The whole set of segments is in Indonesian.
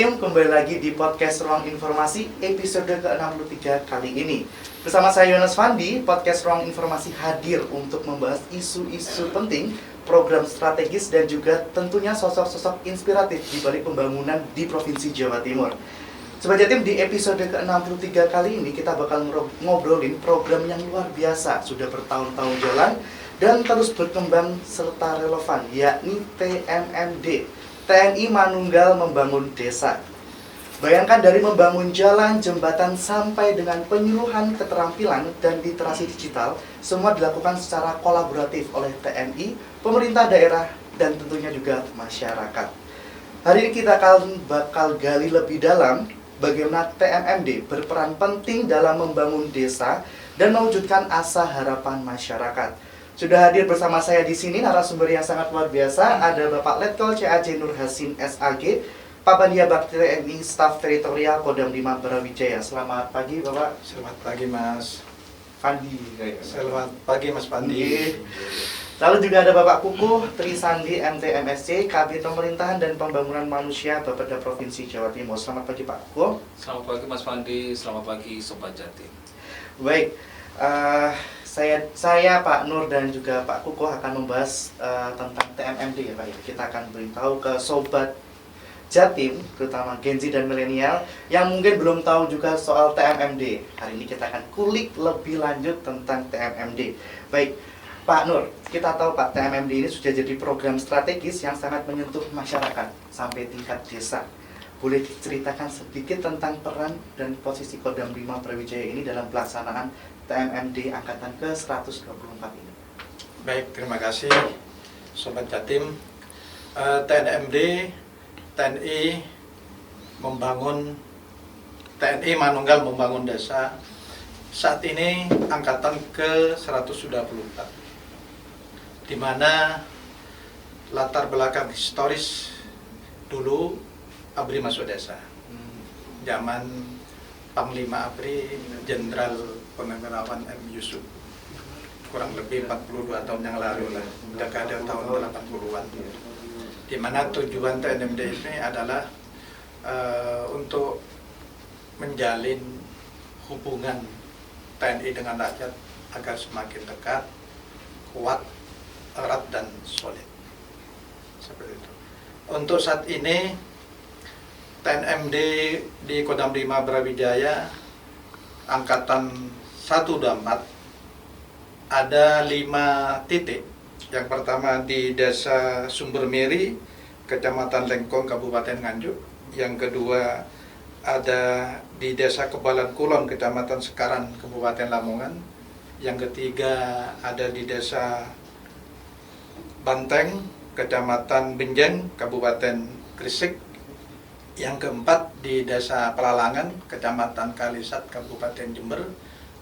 Jatim, kembali lagi di podcast Ruang Informasi episode ke-63 kali ini. Bersama saya Yones Fandi, podcast Ruang Informasi hadir untuk membahas isu-isu penting, program strategis dan juga tentunya sosok-sosok inspiratif di balik pembangunan di Provinsi Jawa Timur. Sobat Jatim, di episode ke-63 kali ini kita bakal ngobrolin program yang luar biasa, sudah bertahun-tahun jalan dan terus berkembang serta relevan, yakni TMMD. TNI Manunggal Membangun Desa. Bayangkan dari membangun jalan, jembatan, sampai dengan penyuluhan keterampilan dan literasi digital, semua dilakukan secara kolaboratif oleh TNI, pemerintah daerah, dan tentunya juga masyarakat. Hari ini kita bakal gali lebih dalam bagaimana TMMD berperan penting dalam membangun desa dan mewujudkan asa harapan masyarakat. Sudah hadir bersama saya di sini narasumber yang sangat luar biasa. Ada Bapak Letkol CAJ Nur Hasin SAG, Pabandia Bakti TNI, Staf Teritorial Kodam 5 Brawijaya. Selamat pagi Bapak. Selamat pagi Mas Fandi. Selamat pagi Mas Fandi. Lalu juga ada Bapak Kukuh Trisandi MT MSc, Kabit Pemerintahan dan Pembangunan Manusia Bapeda Provinsi Jawa Timur. Selamat pagi Pak Kukuh. Selamat pagi Mas Fandi, selamat pagi Sobat Jatim. Baik, saya Pak Nur dan juga Pak Kukuh akan membahas tentang TMMD ya Pak. Kita akan beritahu ke Sobat Jatim, terutama Gen Z dan milenial yang mungkin belum tahu juga soal TMMD. Hari ini kita akan kulik lebih lanjut tentang TMMD. Baik, Pak Nur, kita tahu Pak, TMMD ini sudah jadi program strategis yang sangat menyentuh masyarakat sampai tingkat desa. Boleh diceritakan sedikit tentang peran dan posisi Kodam 5 Brawijaya ini dalam pelaksanaan TMMD Angkatan ke-124 ini? Baik, terima kasih Sobat Jatim. TNI membangun TNI Manunggal Membangun Desa. Saat ini Angkatan ke-124, di mana latar belakang historis dulu ABRI masuk desa. Zaman Panglima ABRI Jenderal Purnawirawan M. Yusuf, kurang lebih 42 tahun yang lalu lah, dekade tahun 80-an. Di mana tujuan TNMD ini adalah untuk menjalin hubungan TNI dengan rakyat agar semakin dekat, kuat, erat, dan solid. Seperti itu. Untuk saat ini TNMD di Kodam 5 Brawijaya Angkatan 124 ada 5 titik. Yang pertama di Desa Sumbermiri, Kecamatan Lengkong, Kabupaten Nganjuk. Yang kedua ada di Desa Kebalan Kulon, Kecamatan Sekaran, Kabupaten Lamongan. Yang ketiga ada di Desa Banteng, Kecamatan Benjeng, Kabupaten Gresik. Yang keempat di Desa Pelalangan, Kecamatan Kalisat, Kabupaten Jember.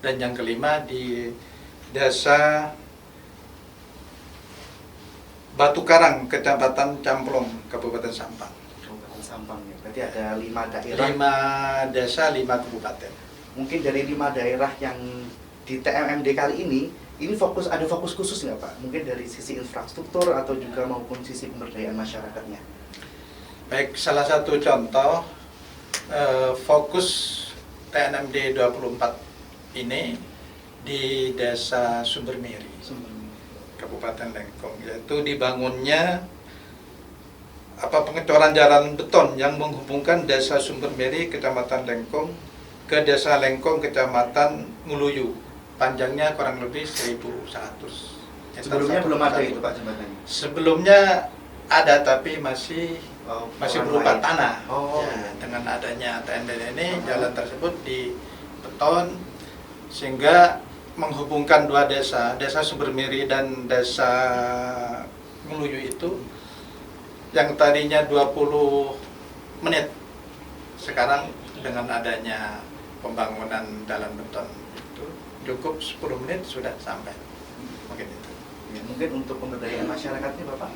Dan yang kelima di Desa Batu Karang, Kecamatan Camplong, Kabupaten Sampang. Kabupaten Sampang ya, berarti ada 5 daerah. 5 desa, 5 kabupaten. Mungkin dari 5 daerah yang di TMMD kali ini ada fokus khusus nggak Pak? Mungkin dari sisi infrastruktur atau juga maupun sisi pemberdayaan masyarakatnya. Baik, salah satu contoh fokus TNMD 24 ini di Desa Sumbermiri, Kabupaten Lengkong, yaitu dibangunnya pengecoran jalan beton yang menghubungkan Desa Sumbermiri, Kecamatan Lengkong, ke Desa Lengkong, Kecamatan Nguluyu. Panjangnya kurang lebih 1.100. Sebelumnya belum ada itu Pak jembatannya? Sebelumnya ada, tapi masih berupa lain. tanah. Iya. Dengan adanya TND ini, jalan tersebut di beton sehingga menghubungkan 2 desa, Desa Sumbermiri dan Desa Nguluyu itu yang tadinya 20 menit, sekarang dengan adanya pembangunan jalan beton itu cukup 10 menit sudah sampai. Mungkin itu. Ya, mungkin untuk pemberdayaan masyarakatnya Bapak,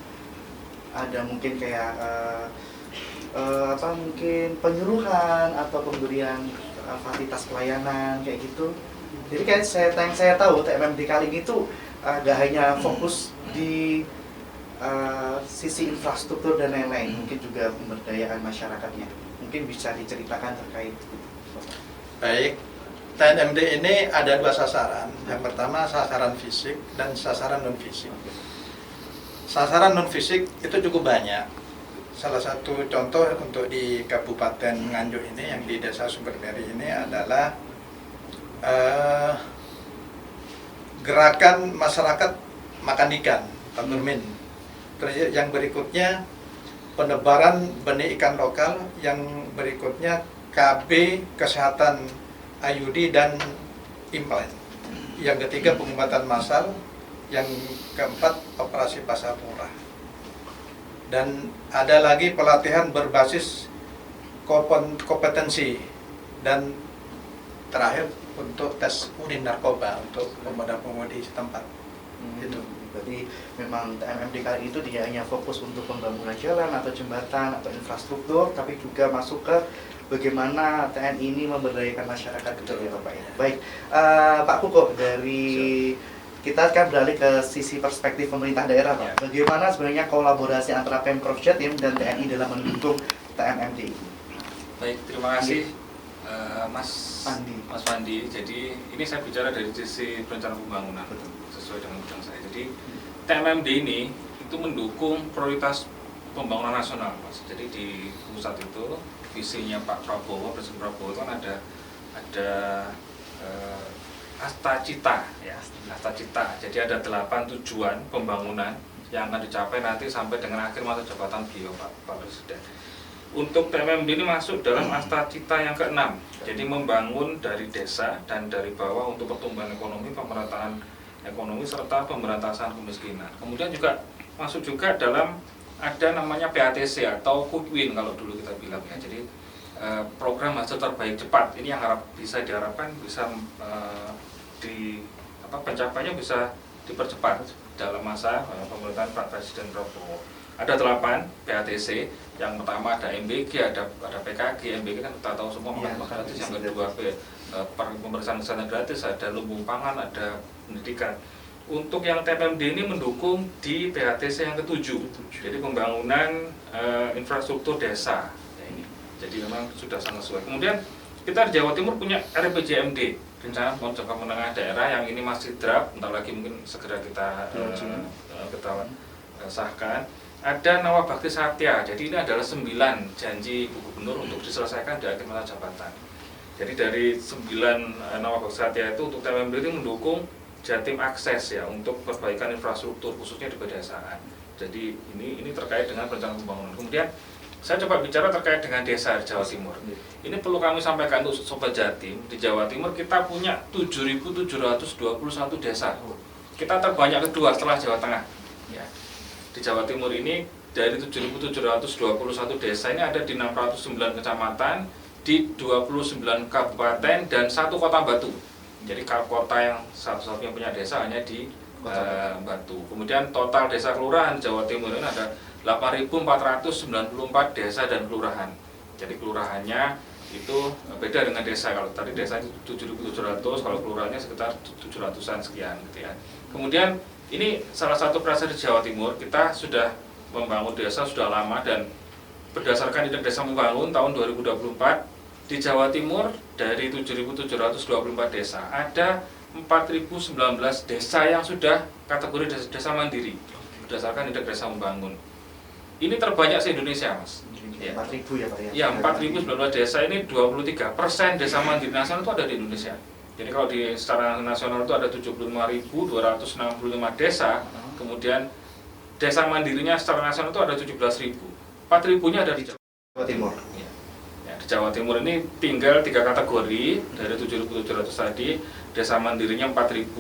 ada mungkin kayak mungkin penyuluhan atau pemberian fasilitas pelayanan kayak gitu. Jadi kayak saya tahu TMMD kali ini tuh gak hanya fokus di sisi infrastruktur dan lain-lain, mungkin juga pemberdayaan masyarakatnya. Mungkin bisa diceritakan terkait itu. Baik, TNMD ini ada dua sasaran. Yang pertama sasaran fisik dan sasaran non fisik. Sasaran non fisik itu cukup banyak. Salah satu contoh untuk di Kabupaten Nganjuk ini yang di Desa Sumbermeri ini adalah gerakan masyarakat makan ikan, Tanurmin. Terus yang berikutnya penebaran benih ikan lokal, yang berikutnya KB kesehatan IUD dan implan. Yang ketiga pengobatan massal, yang keempat operasi pasar murah. Dan ada lagi pelatihan berbasis kompetensi, dan terakhir untuk tes urin narkoba untuk pemuda-pemudi setempat. Gitu. Berarti memang TNMD kali itu tidak hanya fokus untuk pembangunan jalan atau jembatan atau infrastruktur, tapi juga masuk ke bagaimana TNI ini memberdayakan masyarakat, gitu ya Bapak ya. Baik, Pak Kuko, dari kita akan beralih ke sisi perspektif pemerintah daerah, Pak. Bagaimana sebenarnya kolaborasi antara Pemprov Jatim dan TNI dalam mendukung TNMD ini? Baik, terima kasih Mas Fandi. Jadi ini saya bicara dari sisi perencanaan pembangunan, sesuai dengan bidang saya. Jadi TNMD ini itu mendukung prioritas pembangunan nasional, Mas. Jadi di pusat itu visinya Pak Prabowo, Presiden Prabowo kan ada Asta Cita, ya, Asta Cita. Jadi ada 8 tujuan pembangunan yang akan dicapai nanti sampai dengan akhir masa jabatan beliau Pak Presiden. Untuk TNMD ini masuk dalam Asta Cita yang ke-6. Jadi membangun dari desa dan dari bawah untuk pertumbuhan ekonomi, pemerataan ekonomi serta pemberantasan kemiskinan. Kemudian juga masuk juga dalam ada namanya PATC atau Quick Win kalau dulu kita bilang ya. Jadi program hasil terbaik cepat ini yang bisa diharapkan bisa pencapaiannya bisa dipercepat dalam masa pemerintahan Pak Presiden Prabowo. Ada 8 PATC. Yang pertama ada MBG, ada PKG. MBG kan kita tahu semua makan gratis. Yang kedua pemeriksaan kesehatan gratis, ada lumbung pangan, ada pendidikan. Untuk yang TNMD ini mendukung di PATC yang ke-7. Jadi pembangunan infrastruktur desa. Ya, ini. Jadi memang sudah sangat sesuai. Kemudian kita di Jawa Timur punya RPJMD, rencana jangka menengah daerah, yang ini masih draft, bentar lagi mungkin segera kita sahkan. Ada Nawabakti Satya, jadi ini adalah 9 janji Bu Gubernur untuk diselesaikan di akhir masa jabatan. Jadi dari 9 Nawabakti Satya itu untuk TNMD ini mendukung Jatim Akses ya, untuk perbaikan infrastruktur khususnya di pedesaan. Jadi ini terkait dengan perencanaan pembangunan. Kemudian saya coba bicara terkait dengan desa di Jawa Timur. Ini perlu kami sampaikan untuk Sobat Jatim. Di Jawa Timur kita punya 7.721 desa. Kita terbanyak kedua setelah Jawa Tengah. Ya. Di Jawa Timur ini dari 7.721 desa ini ada di 609 kecamatan, di 29 kabupaten dan 1 kota Batu. Jadi kota yang satu-satunya punya desa hanya di Batu. Kemudian total desa kelurahan Jawa Timur ini ada 8.494 desa dan kelurahan. Jadi kelurahannya itu beda dengan desa. Kalau tadi desa 7.700, kalau kelurahannya sekitar 700-an sekian gitu ya. Kemudian ini salah satu prestasi di Jawa Timur, kita sudah membangun desa sudah lama, dan berdasarkan Indeks Desa Membangun tahun 2024 di Jawa Timur dari 7.724 desa ada 4.019 desa yang sudah kategori desa mandiri berdasarkan Indeks Desa Membangun. Ini terbanyak se-Indonesia, Mas. 4.000 ya Pak ya? Ya, 4.019 desa ini 23% desa mandiri nasional itu ada di Indonesia. Jadi kalau di secara nasional itu ada 75.265 desa, kemudian desa mandirinya secara nasional itu ada 17.000. 4.000-nya ada di Jawa Timur. Ya, di Jawa Timur ini tinggal 3 kategori dari 7.700 tadi. Desa mandirinya 4.019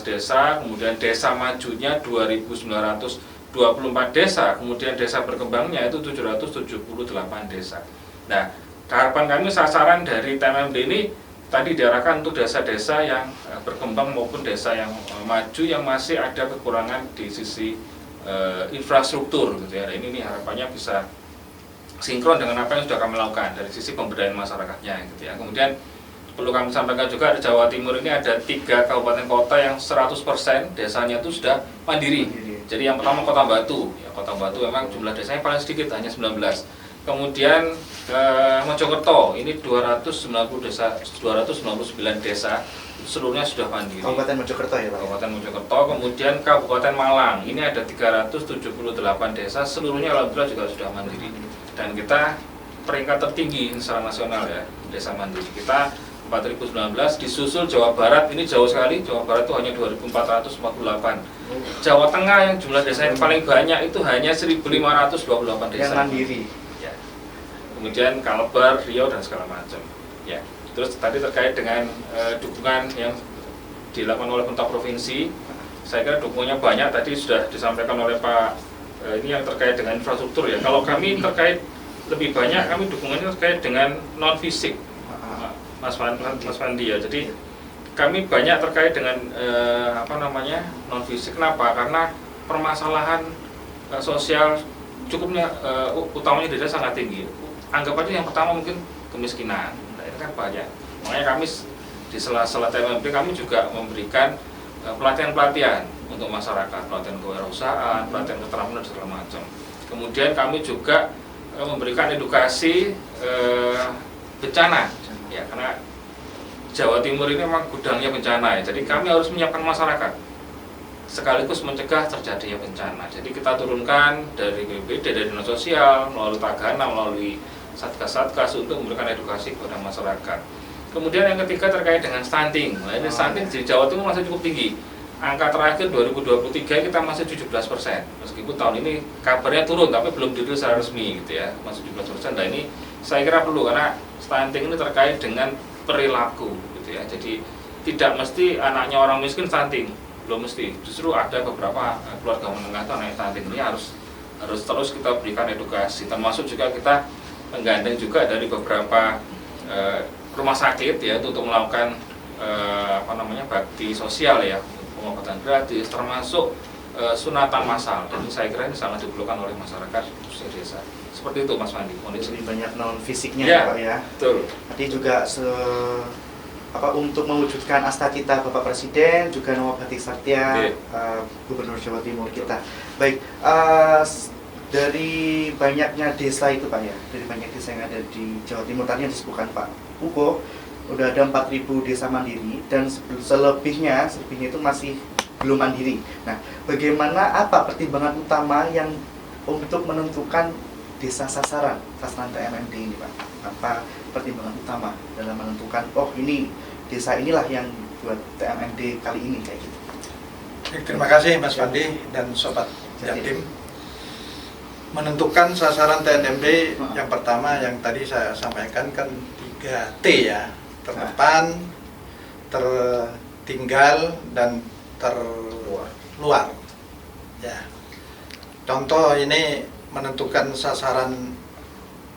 desa, kemudian desa majunya 2.924 desa, kemudian desa berkembangnya itu 778 desa. Nah, harapan kami sasaran dari TNMD ini tadi diarahkan untuk desa-desa yang berkembang maupun desa yang maju yang masih ada kekurangan di sisi infrastruktur gitu ya. Ini harapannya bisa sinkron dengan apa yang sudah kami lakukan dari sisi pemberdayaan masyarakatnya gitu ya. Kemudian perlu kami sampaikan juga di Jawa Timur ini ada 3 kabupaten kota yang 100% desanya itu sudah mandiri. Jadi yang pertama Kota Batu. Ya, Kota Batu memang jumlah desanya paling sedikit, hanya 19. Kemudian Mojokerto ini 299 desa seluruhnya sudah mandiri. Kabupaten Mojokerto ya Pak? Kabupaten Mojokerto. Kemudian Kabupaten Malang ini ada 378 desa seluruhnya alhamdulillah juga sudah mandiri. Dan kita peringkat tertinggi secara nasional ya, desa mandiri. Kita 4019, disusul Jawa Barat, ini jauh sekali, Jawa Barat itu hanya 2448. Jawa Tengah yang jumlah desa yang paling banyak itu hanya 1528 desa. Yang mandiri. Ya. Kemudian Kalbar, Riau dan segala macam. Ya. Terus tadi terkait dengan dukungan yang dilakukan oleh pemerintah provinsi, saya kira dukungannya banyak. Tadi sudah disampaikan oleh Pak ini yang terkait dengan infrastruktur ya. Kalau kami terkait lebih banyak, kami dukungannya terkait dengan non fisik. Mas Fandi ya. Jadi kami banyak terkait dengan non fisik. Kenapa? Karena permasalahan sosial cukupnya utamanya di desa sangat tinggi. Anggap aja yang pertama mungkin kemiskinan. Nah, itu kan banyak. Makanya kami di sela-sela TMMD kami juga memberikan pelatihan-pelatihan untuk masyarakat, pelatihan kewirausahaan, pelatihan keterampilan dan segala macam. Kemudian kami juga memberikan edukasi bencana. Ya, karena Jawa Timur ini memang gudangnya bencana ya. Jadi kami harus menyiapkan masyarakat sekaligus mencegah terjadinya bencana. Jadi kita turunkan dari BPBD, dari Dinas Sosial, melalui Tagana, melalui Satgas-Satgas untuk memberikan edukasi kepada masyarakat. Kemudian yang ketiga terkait dengan stunting. Nah, ini stunting di Jawa Timur masih cukup tinggi. Angka terakhir 2023 kita masih 17%. Meskipun tahun ini kabarnya turun, tapi belum dirilis secara resmi gitu ya, masih 17%. Nah ini saya kira perlu karena stunting ini terkait dengan perilaku gitu ya. Jadi tidak mesti anaknya orang miskin stunting, belum mesti. Justru ada beberapa keluarga menengah itu anak stunting ini harus terus kita berikan edukasi. Termasuk juga kita menggandeng juga dari beberapa rumah sakit ya untuk melakukan bakti sosial ya, pengobatan gratis, termasuk sunatan massal. Dan saya kira ini sangat diperlukan oleh masyarakat khususnya desa. Seperti itu Mas Fandi. Lebih banyak non fisiknya ya, Pak ya. Betul. Tadi juga untuk mewujudkan asta-cita Bapak Presiden, juga Nawabakti Satya, Gubernur Jawa Timur kita. Baik, dari banyaknya desa itu Pak ya, dari banyak desa yang ada di Jawa Timur tadi yang disebutkan Pak Uko, udah ada 4.000 desa mandiri dan selebihnya itu masih belum mandiri. Nah, bagaimana apa pertimbangan utama yang untuk menentukan desa sasaran TMMD ini Pak? Apa pertimbangan utama dalam menentukan ini desa inilah yang buat TMMD kali ini kayak gitu? Terima kasih Mas Fandi dan Sobat Jatim. Menentukan sasaran TMMD yang pertama yang tadi saya sampaikan kan 3T ya, terdepan, tertinggal, dan terluar. Ya. Contoh ini menentukan sasaran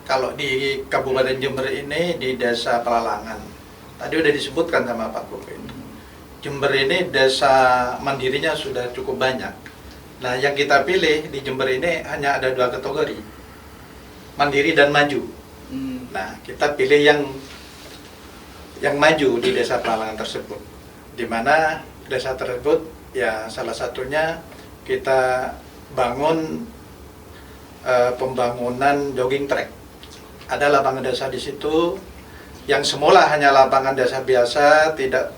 kalau di Kabupaten Jember ini di Desa Pelalangan. Tadi udah disebutkan sama Pak Koko itu. Jember ini desa mandirinya sudah cukup banyak. Nah, yang kita pilih di Jember ini hanya ada 2 kategori, mandiri dan maju. Nah, kita pilih yang maju di Desa Pelalangan tersebut, di mana desa tersebut ya salah satunya kita bangun pembangunan jogging track. Ada lapangan desa di situ yang semula hanya lapangan desa biasa, tidak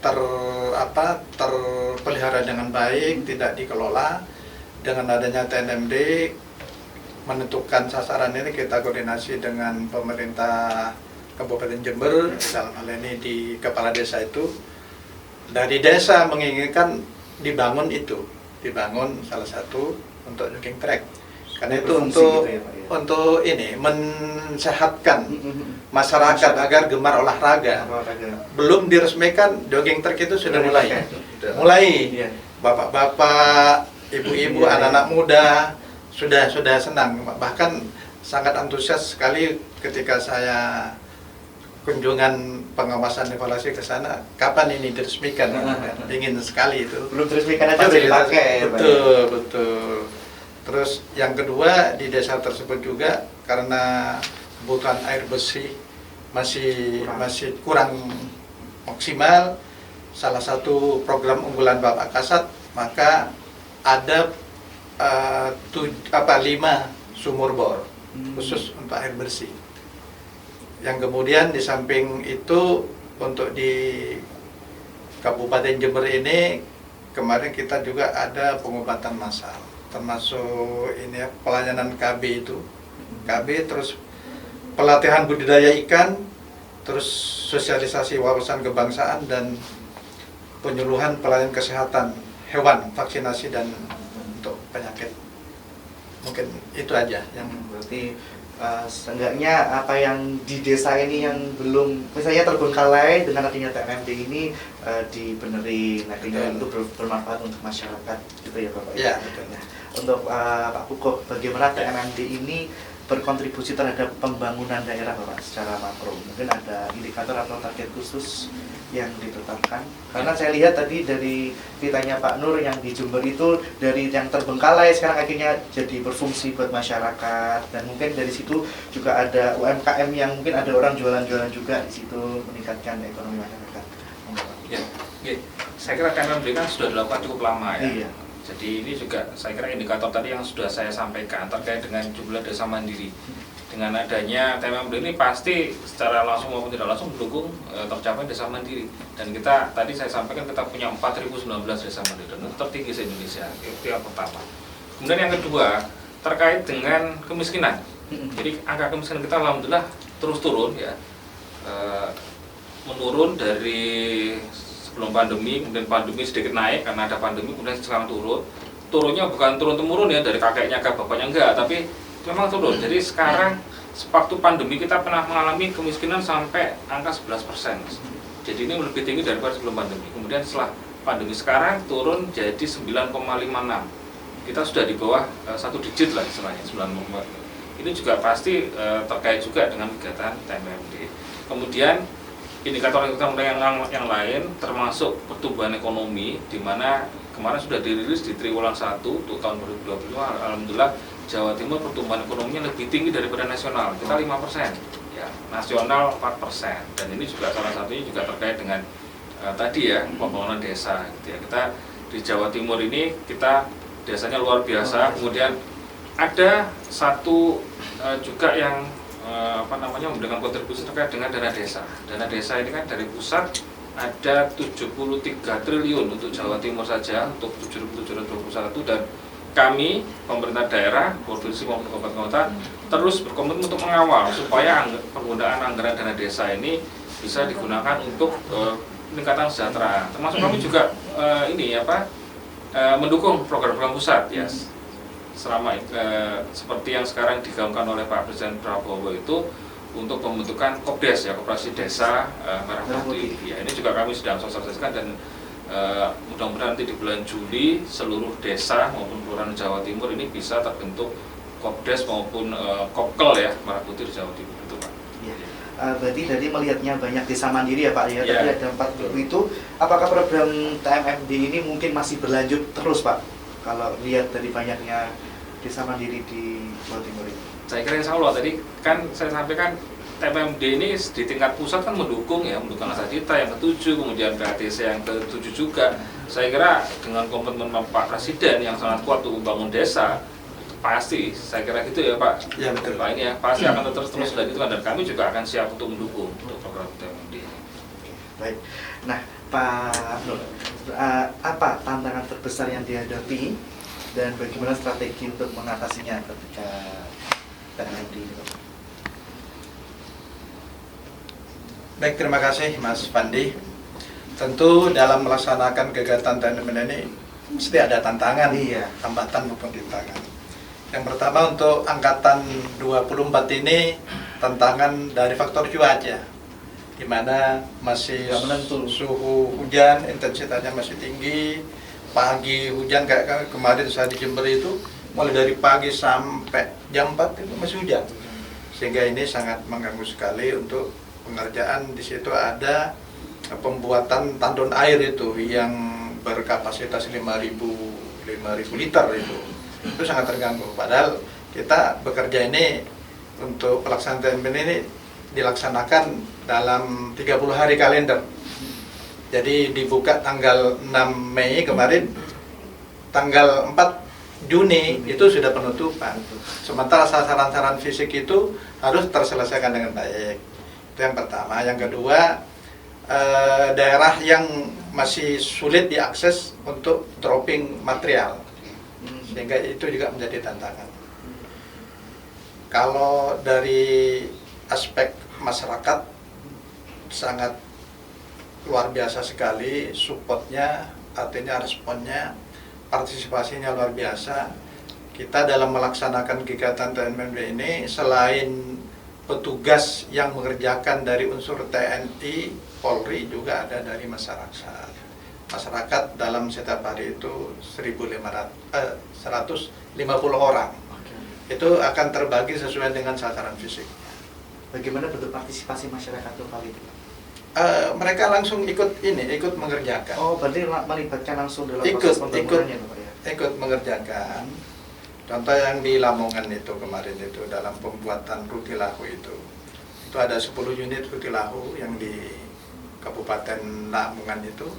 terpelihara dengan baik, tidak dikelola. Dengan adanya TNMD menentukan sasaran ini, kita koordinasi dengan pemerintah Kabupaten Jember, dalam hal ini di kepala desa itu, dari desa menginginkan dibangun salah satu untuk jogging track. Karena itu untuk ini mensehatkan masyarakat agar gemar olahraga. Belum diresmikan jogging track itu sudah mulai. Bapak-bapak, ibu-ibu, anak-anak muda sudah senang, bahkan sangat antusias sekali ketika saya kunjungan pengawasan evaluasi ke sana. Kapan ini diresmikan? Ingin sekali itu. Belum diresmikan aja udah dipakai. Betul. Terus yang kedua, di desa tersebut juga karena kebutuhan air bersih masih kurang maksimal, salah satu program unggulan Bapak Kasat, maka ada 5 sumur bor khusus untuk air bersih. Yang kemudian di samping itu untuk di Kabupaten Jember ini kemarin kita juga ada pengobatan massal, termasuk ini pelayanan KB itu, KB terus pelatihan budidaya ikan, terus sosialisasi wawasan kebangsaan dan penyuluhan pelayanan kesehatan hewan, vaksinasi dan untuk penyakit. Mungkin itu aja yang berarti seenggaknya apa yang di desa ini yang belum misalnya terbengkalai dengan adanya TMMD ini dibenerin, nantinya itu bermanfaat untuk masyarakat gitu ya Bapak. Ya, betul. Nah, untuk Pak Kuko, bagaimana TMMD ini berkontribusi terhadap pembangunan daerah Bapak secara makro? Mungkin ada indikator atau target khusus yang ditetapkan? Karena saya lihat tadi dari ceritanya Pak Nur yang di Jember itu dari yang terbengkalai sekarang akhirnya jadi berfungsi buat masyarakat, dan mungkin dari situ juga ada UMKM yang mungkin ada orang jualan-jualan juga di situ, meningkatkan ekonomi masyarakat. Ya, saya kira TMMD kan sudah dilakukan cukup lama ya. Iya. Jadi ini juga saya kira indikator tadi yang sudah saya sampaikan terkait dengan jumlah desa mandiri. Dengan adanya TMMD ini pasti secara langsung maupun tidak langsung mendukung tercapai desa mandiri. Dan kita tadi saya sampaikan kita punya 4.019 desa mandiri dan itu tertinggi se-Indonesia. Itu yang pertama. Kemudian yang kedua terkait dengan kemiskinan. Jadi angka kemiskinan kita alhamdulillah terus turun ya. Menurun dari sebelum pandemi, kemudian pandemi sedikit naik karena ada pandemi, kemudian sekarang turun. Turunnya bukan turun-temurun ya dari kakeknya ke bapaknya, enggak, tapi memang turun. Jadi sekarang sewaktu pandemi kita pernah mengalami kemiskinan sampai angka 11%. Jadi ini lebih tinggi daripada sebelum pandemi. Kemudian setelah pandemi sekarang turun jadi 9,56. Kita sudah di bawah satu digit lah istilahnya, 9,4. Ini juga pasti terkait juga dengan kegiatan TMMD. Kemudian indikator yang lain termasuk pertumbuhan ekonomi, di mana kemarin sudah dirilis di triwulan 1 untuk tahun 2025. Alhamdulillah Jawa Timur pertumbuhan ekonominya lebih tinggi daripada nasional, kita 5%, ya, nasional 4%. Dan ini juga salah satunya juga terkait dengan tadi ya pembangunan desa. Gitu ya. Kita di Jawa Timur ini kita desanya luar biasa. Kemudian ada satu juga yang memberikan kontribusi terkait dengan dana desa. Dana desa ini kan dari pusat ada 73 triliun untuk Jawa Timur saja untuk 7.721, dan kami pemerintah daerah, provinsi maupun kabupaten kota terus berkomitmen untuk mengawal supaya penggunaan anggaran dana desa ini bisa digunakan untuk peningkatan kesejahteraan. Termasuk kami juga mendukung program-program pusat ya. Selama seperti yang sekarang digaungkan oleh Pak Presiden Prabowo itu untuk pembentukan Kopdes ya, Koperasi Desa Merah Putih. Ya, ini juga kami sedang sosialisasikan dan mudah-mudahan nanti di bulan Juli seluruh desa maupun kelurahan Jawa Timur ini bisa terbentuk Kopdes maupun Kopkel ya Merah Putih di Jawa Timur itu Pak. Ya. Berarti dari melihatnya banyak desa mandiri ya Pak ya, Ya. tadi ada 4.000 itu, apakah program TMMD ini mungkin masih berlanjut terus Pak? Kalau lihat dari banyaknya desa mandiri di Jawa Timur ini. Saya kira insya Allah tadi kan saya sampaikan TMMD ini di tingkat pusat kan mendukung Nasacita yang ke-7, kemudian PATC yang ke-7 juga. Saya kira dengan komitmen Pak Presiden yang sangat kuat untuk membangun desa, pasti saya kira gitu ya Pak. Ya betul. Pak ini ya pasti akan terus dilanjutkan, dan kami juga akan siap untuk mendukung untuk program TMMD. Baik. Nah, Pak Nur, apa tantangan terbesar yang dihadapi dan bagaimana strategi untuk mengatasinya ketika TMMD itu? Baik, terima kasih Mas Fandi. Tentu dalam melaksanakan kegiatan TMMD ini mesti ada tantangan, Iya. hambatan maupun rintangan. Yang pertama untuk angkatan 24 ini tantangan dari faktor cuaca, di mana masih Nggak menentu. suhu hujan intensitasnya masih tinggi. Pagi hujan kayak kemarin saya di Jember itu mulai dari pagi sampai jam 4 itu masih hujan, sehingga ini sangat mengganggu sekali untuk pengerjaan. Di situ ada pembuatan tandon air itu yang berkapasitas 5.000 liter itu sangat terganggu. Padahal kita bekerja ini untuk pelaksanaan TMMD ini dilaksanakan dalam 30 hari kalender. Jadi dibuka tanggal 6 Mei kemarin, tanggal 4 Juni itu sudah penutupan. Sementara sasaran-sasaran fisik itu harus terselesaikan dengan baik. Itu yang pertama. Yang kedua, daerah yang masih sulit diakses untuk dropping material, sehingga itu juga menjadi tantangan. Kalau dari aspek masyarakat sangat luar biasa sekali supportnya, artinya responnya, partisipasinya luar biasa. Kita dalam melaksanakan kegiatan TNMD ini, selain petugas yang mengerjakan dari unsur TNI, Polri, juga ada dari masyarakat. Masyarakat dalam setiap hari itu 150 orang. Itu akan terbagi sesuai dengan sasaran fisik. Bagaimana bentuk partisipasi masyarakat lokal itu? Mereka langsung ikut mengerjakan. Oh, berarti melibatkan langsung dalam proses pembangunannya, Pak ya? Ikut mengerjakan. Contoh yang di Lamongan itu kemarin itu dalam pembuatan rutilahu itu ada 10 unit rutilahu yang di Kabupaten Lamongan itu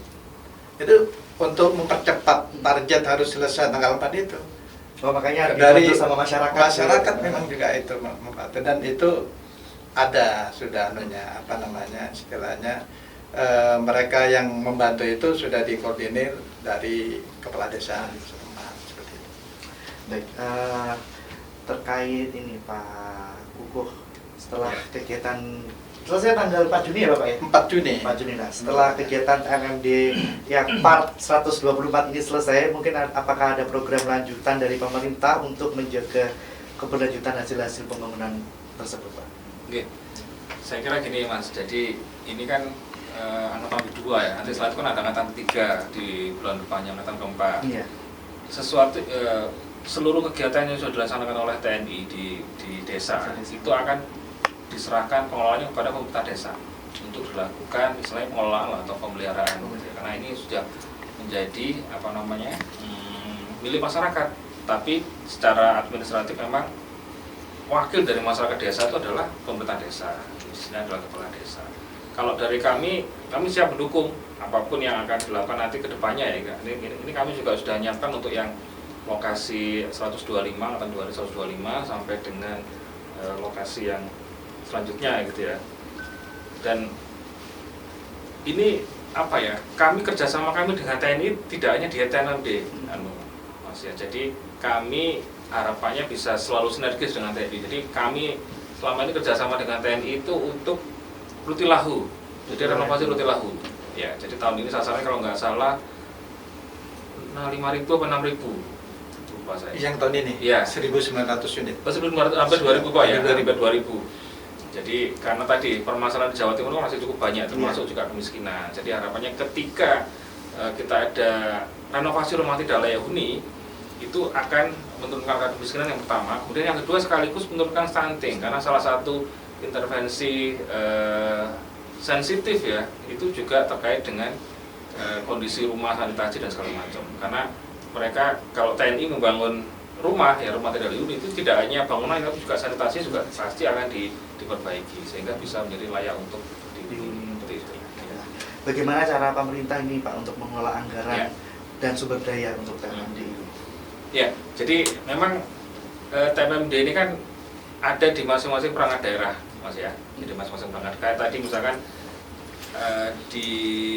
untuk mempercepat target harus selesai tanggal 4 itu. Oh, makanya dari sama masyarakat. Masyarakat memang juga itu membantu, dan itu ada sudah istilahnya mereka yang membantu itu sudah dikoordinir dari kepala desa setempat seperti itu. Baik, terkait ini Pak Kukuh, setelah kegiatan selesai tanggal 4 Juni ya Bapak ya? 4 Juni. 4 Juni. Nah, setelah kegiatan MMD yang part 124 ini selesai, mungkin apakah ada program lanjutan dari pemerintah untuk menjaga keberlanjutan hasil-hasil pembangunan tersebut, Pak? Oke, saya kira gini Mas, jadi ini kan angkatan kedua ya, nanti setelah itu kan ada angkatan ketiga di bulan depannya, angkatan keempat. Iya. Sesuatu seluruh kegiatan yang sudah dilaksanakan oleh TNI di desa itu akan diserahkan pengelolaannya kepada pemerintah desa untuk dilakukan misalnya pengelolaan atau pemeliharaan, karena ini sudah menjadi milik masyarakat, tapi secara administratif memang wakil dari masyarakat desa itu adalah pemerintah desa, isinya adalah kepala desa. Kalau dari kami siap mendukung apapun yang akan dilakukan nanti ke depannya ya. Ini kami juga sudah menyiapkan untuk yang lokasi 125 atau 125 sampai dengan lokasi yang selanjutnya gitu ya. Dan ini kerjasama kami dengan TNI tidak hanya di TNMD, Mas ya. Jadi kami harapannya bisa selalu sinergis dengan TNI. Jadi kami selama ini kerjasama dengan TNI itu untuk rutilahu, jadi renovasi rutilahu. Ya, jadi tahun ini sasarannya kalau nggak salah 5.000 apa 6.000, lupa saya. Yang tahun ini? Ya. 1.900 unit. 1.900 sampai 2.000 Pak ya, Sampai 2.000. Jadi karena tadi permasalahan di Jawa Timur masih cukup banyak, termasuk juga kemiskinan. Jadi harapannya ketika kita ada renovasi rumah tidak layak huni, itu akan menurunkan angka kemiskinan yang pertama. Kemudian yang kedua sekaligus menurunkan stunting, karena salah satu intervensi sensitif ya itu juga terkait dengan kondisi rumah, sanitasi dan segala macam. Karena mereka kalau TNI membangun rumah tidak layak huni itu tidak hanya bangunan tapi juga sanitasi juga pasti akan diperbaiki sehingga bisa menjadi layak untuk dihuni seperti itu. Bagaimana cara pemerintah ini Pak untuk mengelola anggaran Ya. dan sumber daya untuk TNMD ini? Ya, jadi memang TNMD ini kan ada di masing-masing perangkat daerah, Mas ya. Jadi masing-masing perangkat, kayak tadi misalkan di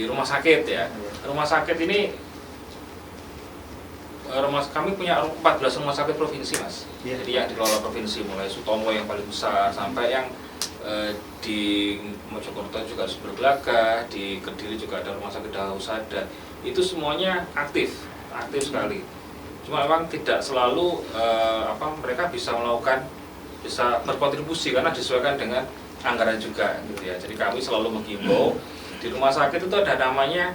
rumah sakit ya. Rumah sakit ini kami punya 14 rumah sakit provinsi, Mas. Ya. Jadi yang dikelola provinsi, mulai Sutomo yang paling besar sampai yang di Mojokerto juga Sumbergelaga, di Kediri juga ada rumah sakit Dahusada. Itu semuanya aktif sekali. Cuma memang tidak selalu mereka bisa berkontribusi karena disesuaikan dengan anggaran juga gitu ya. Jadi kami selalu menghimbau di rumah sakit itu ada namanya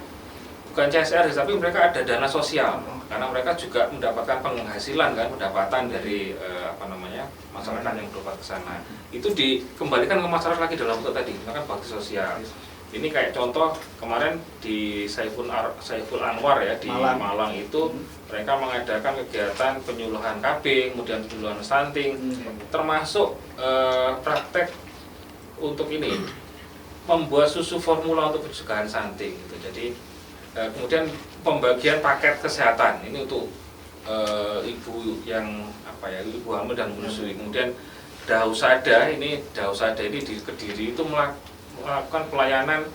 bukan CSR tapi mereka ada dana sosial karena mereka juga mendapatkan penghasilan kan, pendapatan dari masyarakat yang berobat ke sana. Itu dikembalikan ke masyarakat lagi dalam bentuk tadi, maka bakti sosial. Ini kayak contoh kemarin di Saiful Anwar ya di Malang itu mereka mengadakan kegiatan penyuluhan KB, kemudian penyuluhan stunting, termasuk praktek untuk ini membuat susu formula untuk pencegahan stunting gitu. Jadi kemudian pembagian paket kesehatan ini untuk ibu yang ibu hamil dan menyusui. Kemudian Dausada ini di Kediri itu melakukan pelayanan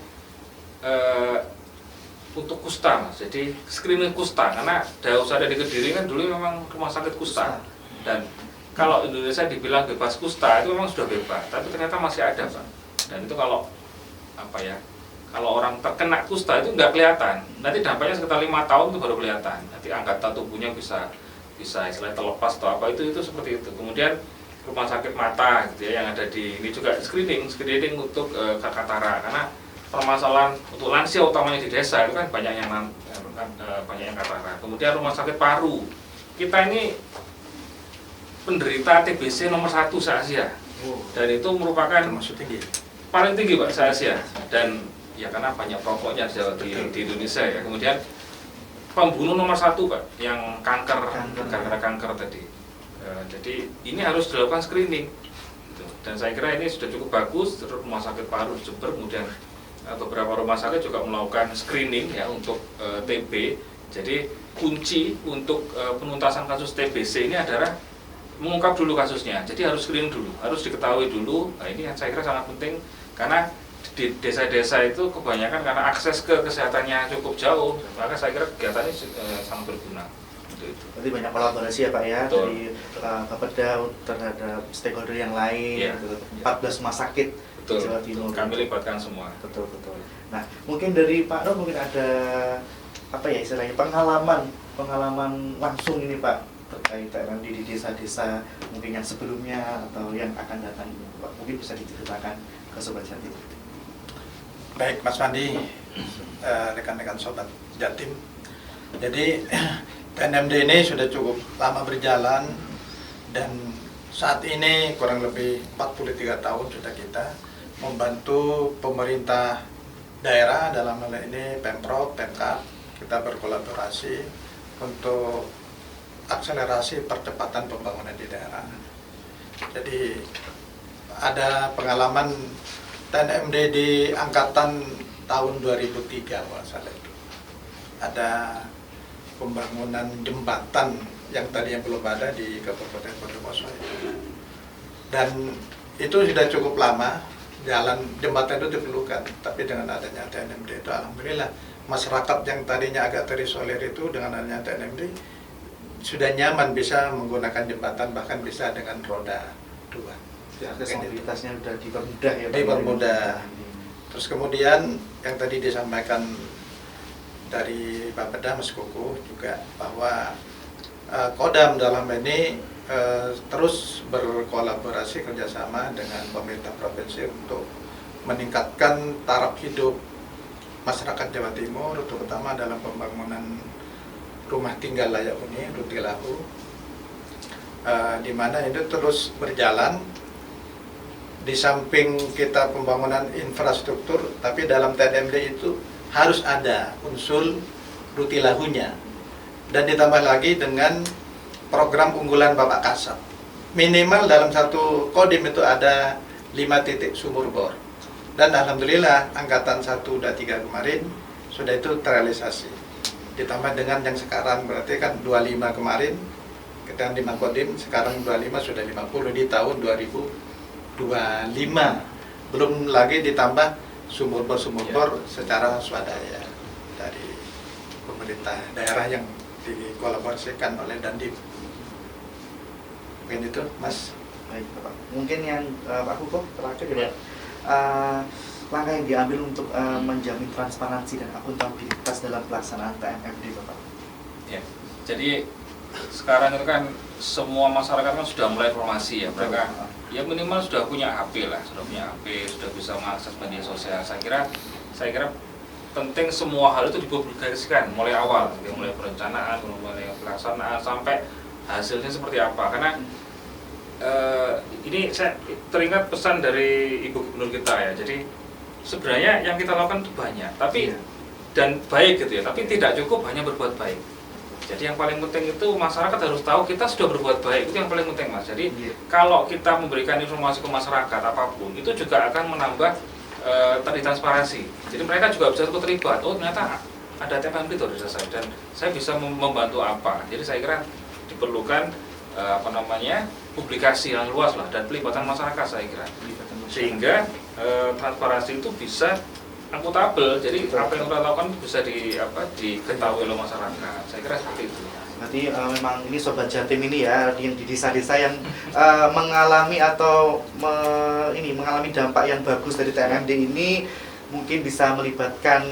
untuk kusta, Mas. Jadi screening kusta, karena Dausada di Kediri kan dulu memang rumah sakit kusta. Dan kalau Indonesia dibilang bebas kusta itu memang sudah bebas, tapi ternyata masih ada, Pak. Dan itu kalau kalau orang terkena kusta itu nggak kelihatan. Nanti dampaknya sekitar 5 tahun itu baru kelihatan. Nanti anggota tubuhnya bisa istilahnya terlepas atau apa itu seperti itu. Kemudian rumah sakit mata gitu ya, yang ada di ini juga screening untuk katara, karena permasalahan untuk lansia utamanya di desa itu kan banyak yang katara. Kemudian rumah sakit paru, kita ini penderita TBC nomor 1 se-Asia, dan itu merupakan termasuk tinggi, paling tinggi, Pak, se-Asia. Dan ya karena banyak perokoknya di Indonesia ya. Kemudian pembunuh nomor 1, Pak, yang kanker tadi. Jadi ini harus dilakukan screening, dan saya kira ini sudah cukup bagus. Rumah sakit paru di Jember, kemudian beberapa rumah sakit juga melakukan screening ya untuk TB. Jadi kunci untuk penuntasan kasus TBC ini adalah mengungkap dulu kasusnya. Jadi harus screening dulu, harus diketahui dulu. Nah, ini yang saya kira sangat penting, karena di desa-desa itu kebanyakan karena akses ke kesehatannya cukup jauh, maka saya kira kegiatan ini sangat berguna. Berarti banyak kolaborasi ya Pak ya. Betul. Dari Bapeda terhadap stakeholder yang lain, Ya. 14 rumah sakit Betul. Jawa Timur. Kami libatkan semua. Betul. Nah, mungkin dari Pak Nur mungkin ada istilahnya pengalaman langsung ini Pak terkait TMMD di desa-desa mungkin yang sebelumnya atau yang akan datang ini Pak. Mungkin bisa diceritakan ke Sobat Jatim. Baik Mas Fandi, rekan-rekan Sobat Jatim. Jadi TNMD ini sudah cukup lama berjalan, dan saat ini kurang lebih 43 tahun sudah kita membantu pemerintah daerah, dalam hal ini Pemprov, Pemkab. Kita berkolaborasi untuk akselerasi percepatan pembangunan di daerah. Jadi ada pengalaman TNMD di angkatan tahun 2003 masalah itu. Ada pembangunan jembatan yang tadi yang belum ada di Kabupaten Bondowoso, dan itu sudah cukup lama jalan jembatan itu diperlukan. Tapi dengan adanya TNMD itu alhamdulillah masyarakat yang tadinya agak terisolir itu dengan adanya TNMD sudah nyaman bisa menggunakan jembatan, bahkan bisa dengan roda 2. Akses mobilitasnya sudah dipermudah ya Pak. Dipermudah. Terus kemudian yang tadi disampaikan dari Bapeda Mas Kuku juga bahwa Kodam dalam ini terus berkolaborasi kerjasama dengan pemerintah provinsi untuk meningkatkan taraf hidup masyarakat Jawa Timur, terutama dalam pembangunan rumah tinggal layak huni Rutilahu, di mana itu terus berjalan. Di samping kita pembangunan infrastruktur, tapi dalam TNMD itu harus ada unsur Rutilahunya, dan ditambah lagi dengan program unggulan Bapak Kasab. Minimal dalam satu kodim itu ada 5 titik sumur bor, dan alhamdulillah angkatan 1 dan 3 kemarin sudah itu terrealisasi. Ditambah dengan yang sekarang berarti kan 25 kemarin kita 5 kodim, sekarang 25 sudah 50 di tahun 2025. Belum lagi ditambah sumur bor secara swadaya dari pemerintah daerah yang dikolaborasikan oleh Dandim. Mungkin itu Mas. Baik Bapak. Mungkin yang Pak Kuku terakhir ya. Langkah yang diambil untuk menjamin transparansi dan akuntabilitas dalam pelaksanaan TMMD Bapak. Ya. Jadi sekarang itu kan semua masyarakat kan sudah mulai informasi ya, mereka ya minimal sudah punya HP lah, sudah bisa mengakses media sosial. Saya kira penting semua hal itu dipublikasikan mulai awal, mulai perencanaan, mulai pelaksanaan sampai hasilnya seperti apa. Karena ini saya teringat pesan dari Ibu Gubernur kita ya. Jadi sebenarnya yang kita lakukan itu banyak, tapi dan baik gitu ya, tapi tidak cukup hanya berbuat baik. Jadi yang paling penting itu masyarakat harus tahu kita sudah berbuat baik, itu yang paling penting Mas. Jadi kalau kita memberikan informasi ke masyarakat apapun, itu juga akan menambah tadi transparansi. Jadi mereka juga bisa terlibat. Oh ternyata ada TPMD itu di desa saya, dan saya bisa membantu apa. Jadi saya kira diperlukan publikasi yang luas lah dan pelibatan masyarakat saya kira, sehingga transparansi itu bisa akuntabel. Jadi apa yang kita lakukan bisa diketahui oleh masyarakat. Saya kira seperti itu. Berarti memang ini Sobat Jatim ini ya, yang di desa-desa yang mengalami atau mengalami dampak yang bagus dari TMMD ini, mungkin bisa melibatkan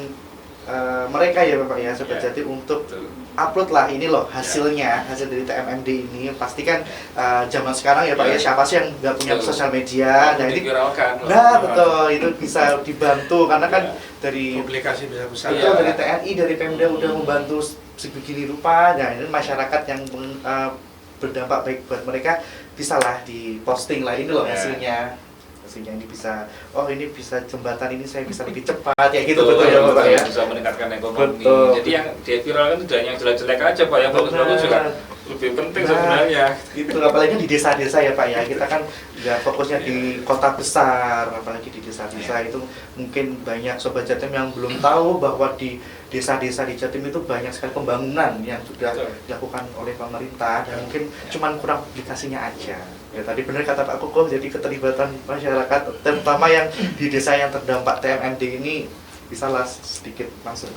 mereka ya Bapak ya, Sobat Jatim, untuk upload lah ini loh hasilnya, hasil dari TMMD ini. Pastikan zaman sekarang ya Pak ya, siapa sih yang nggak punya sosial media? Nah ini, betul, itu bisa dibantu karena kan dari publikasi bisa besar. Dari TNI, dari Pemda udah membantu sebegini rupa. Nah ini masyarakat yang berdampak baik buat mereka, bisalah diposting lah ini loh hasilnya. Ini bisa, ini bisa jembatan ini saya bisa lebih cepat ya gitu. Betul ya Bapak ya, bisa meningkatkan ekonomi. Jadi yang dia viralkan tidak yang jelek-jelek aja Pak, yang bagus-bagus juga lebih penting sebenarnya. Gitu, apalagi di desa-desa ya Pak ya, kita kan nggak fokusnya di kota besar, apalagi di desa-desa itu mungkin banyak Sobat Jatim yang belum tahu bahwa di desa-desa di Jatim itu banyak sekali pembangunan yang sudah dilakukan oleh pemerintah, dan mungkin cuman kurang publikasinya aja. Ya tadi benar kata Pak Kukuh, jadi keterlibatan masyarakat terutama yang di desa yang terdampak TMMD ini bisalah sedikit langsung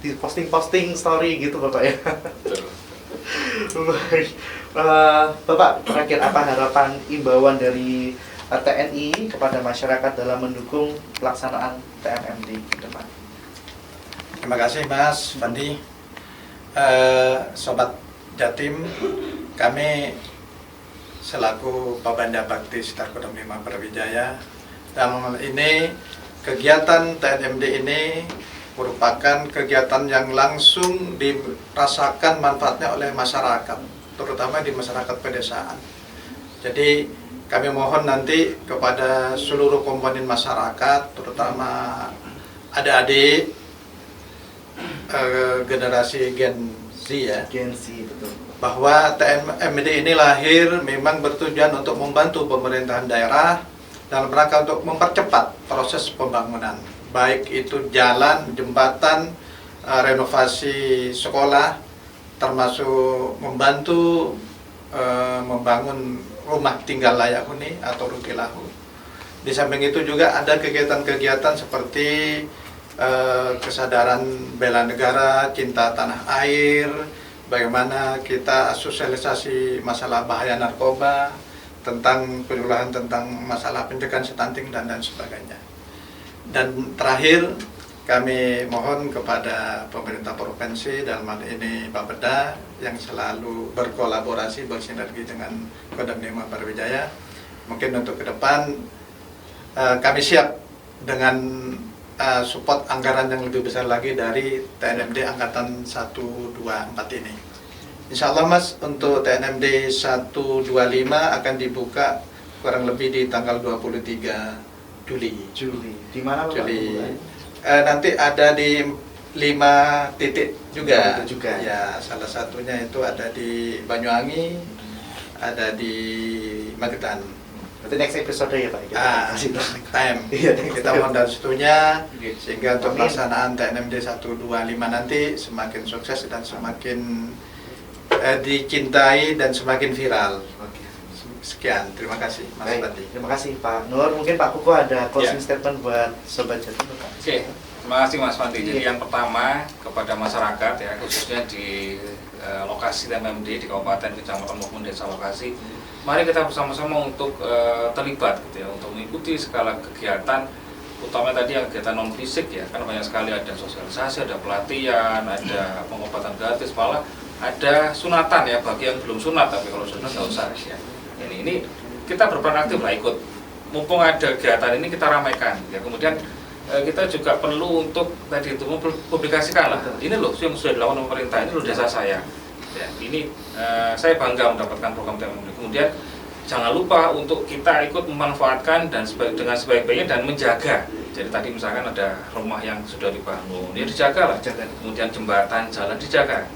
di posting story gitu Bapak ya. Baik. Bapak, terakhir apa harapan imbauan dari TNI kepada masyarakat dalam mendukung pelaksanaan TMMD ke depan? Terima kasih Mas Fandi. Sobat Jatim, kami selaku Babanda Bakti Sekitar Kodam 5 Brawijaya, dalam hal ini kegiatan TNMD ini merupakan kegiatan yang langsung dirasakan manfaatnya oleh masyarakat, terutama di masyarakat pedesaan. Jadi kami mohon nanti kepada seluruh komponen masyarakat, terutama adik-adik generasi Gen Z ya, Gen Z, betul, bahwa TMMD ini lahir memang bertujuan untuk membantu pemerintahan daerah dalam rangka untuk mempercepat proses pembangunan, baik itu jalan, jembatan, renovasi sekolah, termasuk membantu membangun rumah tinggal layak huni atau rukilahu. Di samping itu juga ada kegiatan-kegiatan seperti kesadaran bela negara, cinta tanah air, bagaimana kita sosialisasi masalah bahaya narkoba, tentang penyuluhan tentang masalah pencegahan stunting dan sebagainya. Dan terakhir, kami mohon kepada pemerintah provinsi, dalam hal ini Bapeda, yang selalu berkolaborasi, bersinergi dengan Kodam 5 Brawijaya. Mungkin untuk ke depan kami siap dengan support anggaran yang lebih besar lagi dari TNMD Angkatan 124 ini. Insya Allah Mas, untuk TNMD 125 akan dibuka kurang lebih di tanggal 23 Juli. Di mana Bapak? Juli. Nanti ada di 5 titik juga. Ya, salah satunya itu ada di Banyuwangi, ada di Magetan. Berarti next episode ya Pak? Next time. Kita mohon dari situnya, sehingga untuk pelaksanaan TNMD 125 nanti semakin sukses dan semakin dicintai dan semakin viral. Sekian, terima kasih Mas Bandi. Terima kasih Pak Nur. Mungkin Pak Kukuh ada closing statement buat Sobat Jatim. Oke, terima kasih Mas Fandi. Jadi yang pertama kepada masyarakat ya, khususnya di lokasi TMMD di kabupaten, kecamatan maupun desa lokasi, mari kita bersama-sama untuk terlibat gitu ya, untuk mengikuti segala kegiatan, utama tadi yang kegiatan non fisik ya, kan banyak sekali, ada sosialisasi, ada pelatihan, ada pengobatan gratis, malah ada sunatan ya bagi yang belum sunat, tapi kalau sunat nggak usah ya. Ini kita berperan aktif lah, ikut, mumpung ada kegiatan ini kita ramaikan ya. Kemudian kita juga perlu untuk tadi itu mempublikasikan lah, ini loh yang sudah dilakukan pemerintah, ini loh desa saya ya, ini saya bangga mendapatkan program TMMD. Kemudian jangan lupa untuk kita ikut memanfaatkan dan dengan sebaik-baiknya dan menjaga. Jadi tadi misalkan ada rumah yang sudah dibangun, ya dijaga lah, kemudian jembatan, jalan dijaga,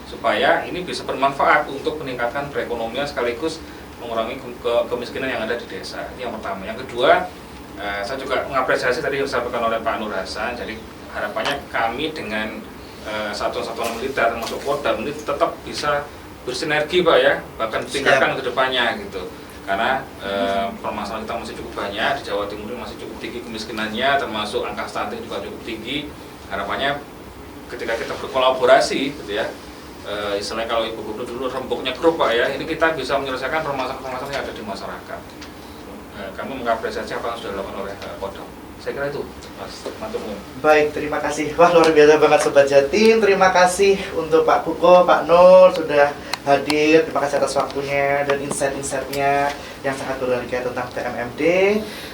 supaya ini bisa bermanfaat untuk meningkatkan perekonomian sekaligus mengurangi kemiskinan yang ada di desa. Ini yang pertama. Yang kedua, saya juga mengapresiasi tadi yang disampaikan oleh Pak Nur Hasan. Jadi harapannya kami dengan satuan-satuan militer termasuk Kodam ini tetap bisa bersinergi Pak ya, bahkan ditingkatkan ke depannya gitu. Karena permasalahan kita masih cukup banyak, di Jawa Timur ini masih cukup tinggi kemiskinannya, termasuk angka stunting juga cukup tinggi. Harapannya ketika kita berkolaborasi gitu ya, istilahnya kalau Ibu Gubernur dulu rembuknya grup Pak ya, ini kita bisa menyelesaikan permasalahan-permasalahan yang ada di masyarakat. Kami mengapresiasi apa yang sudah dilakukan oleh Kodam. Saya kira itu, Mas Mantung. Baik, terima kasih. Wah, luar biasa banget Sobat Jatim. Terima kasih untuk Pak Kuko, Pak Nur sudah hadir. Terima kasih atas waktunya dan insight-insightnya yang sangat berharga tentang TMMD.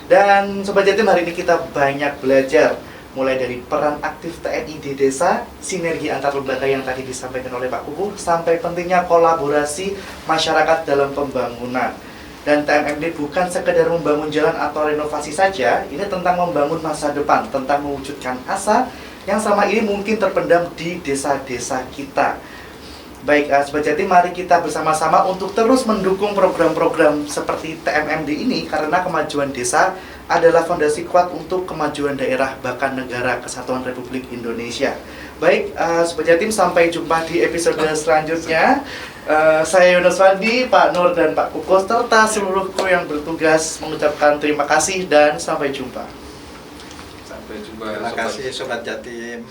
Dan Sobat Jatim, hari ini kita banyak belajar mulai dari peran aktif TNI di desa, sinergi antar lembaga yang tadi disampaikan oleh Pak Kuku, sampai pentingnya kolaborasi masyarakat dalam pembangunan. Dan TMMD bukan sekedar membangun jalan atau renovasi saja, ini tentang membangun masa depan, tentang mewujudkan asa yang selama ini mungkin terpendam di desa-desa kita. Baik, Sobat Jatim, mari kita bersama-sama untuk terus mendukung program-program seperti TMMD ini, karena kemajuan desa adalah fondasi kuat untuk kemajuan daerah bahkan negara kesatuan Republik Indonesia. Baik, Sobat Jatim, sampai jumpa di episode selanjutnya. Saya Yunus Fandi, Pak Nur dan Pak Kuko serta seluruh kru yang bertugas mengucapkan terima kasih dan sampai jumpa. Sampai jumpa. Terima kasih Sobat Jatim.